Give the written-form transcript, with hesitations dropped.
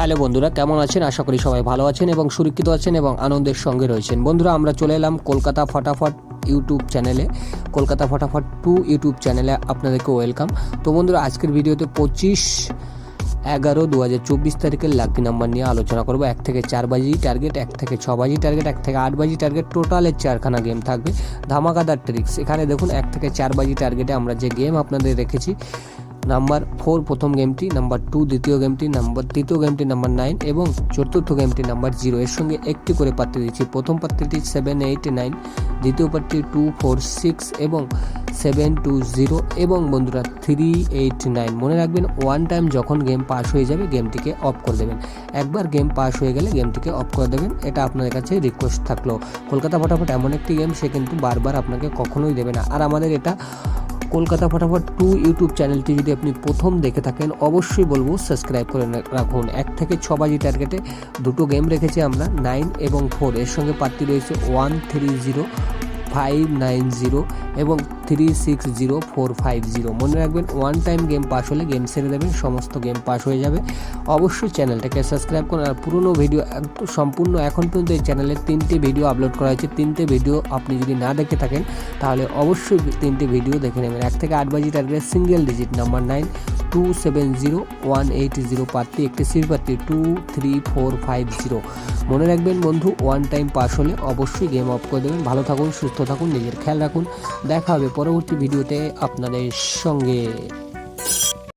Hello বন্ধুরা, কেমন আছেন? আশা করি সবাই ভালো আছেন এবং সুরক্ষিত আছেন এবং আনন্দের সঙ্গে রয়েছেন। বন্ধুরা, আমরা চলে এলাম কলকাতা ফটাফট ইউটিউব চ্যানেলে। কলকাতা ফটাফট 2 ইউটিউব চ্যানেলে আপনাদেরকে ওয়েলকাম। তো বন্ধুরা, আজকের ভিডিওতে 25/11/2024 তারিখের লাকি নাম্বার নিয়ে আলোচনা করব। 1 থেকে 4 বাজি টার্গেট, 1 থেকে 6 বাজি টার্গেট, 1 থেকে 8 বাজি টার্গেট, টোটালের 4খানা গেম থাকবে। ধামাকাদার ট্রিক্স। এখানে দেখুন 1 থেকে 4 বাজি টার্গেটে আমরা যে গেম আপনাদের রেখেছি, নাম্বার 4 প্রথম গেমটি, নাম্বার 2 দ্বিতীয় গেমটি, তৃতীয় গেমটি নাম্বার 9 এবং চতুর্থ গেমটি নাম্বার 0। এর সঙ্গে একটি করে পাত্র দিচ্ছি। প্রথম পাত্রটি 7, 8, 9, দ্বিতীয় পাত্রটি 2, 4, 6 এবং 7, 2, 0 এবং বন্ধুরা 3, 8, 9। মনে রাখবেন, ওয়ান টাইম যখন গেম পাস হয়ে যাবে গেমটিকে অফ করে দেবেন। একবার গেম পাস হয়ে গেলে গেমটিকে অফ করে দেবেন। এটা আপনাদের কাছে রিকোয়েস্ট থাকলো। কলকাতা ফটাফট এমন একটি গেম, সে কিন্তু বারবার আপনাকে কখনোই দেবে না। আর আমাদের এটা কলকাতা ফটাফট 2 ইউটিউব চ্যানেলটি যদি আপনি প্রথম দেখে থাকেন, অবশ্যই বলবো সাবস্ক্রাইব করে রাখুন। 1 থেকে 6 বাজি টার্গেটে দুটো গেম রেখেছি আমরা, 9 এবং 4। এর সঙ্গে প্রার্থী রয়েছে 130, 590 এবং 360450। মনে রাখবেন, ওয়ান টাইম গেম পাস হলে গেম ছেড়ে দেবেন, সমস্ত গেম পাস হয়ে যাবে। অবশ্যই চ্যানেলটাকে সাবস্ক্রাইব করুন। আর পুরনো ভিডিও সম্পূর্ণ এখন পর্যন্ত এই চ্যানেলে 3টে ভিডিও আপলোড করা হয়েছে। 3টে ভিডিও আপনি যদি না দেখে থাকেন তাহলে অবশ্যই 3টে ভিডিও দেখে নেবেন। 1 থেকে 8 বাজি টার্গেট, সিঙ্গেল ডিজিট নাম্বার 9, 270-180 প্রার্থী, একটি সির প্রার্থী 23450। মনে রাখবেন বন্ধু, ওয়ান টাইম পাস হলে অবশ্যই গেম অফ করে দেবেন। ভালো থাকুন, সুস্থ থাকুন, নিজের খেয়াল রাখুন। দেখা হবে পরবর্তী ভিডিওতে আপনাদের সঙ্গে।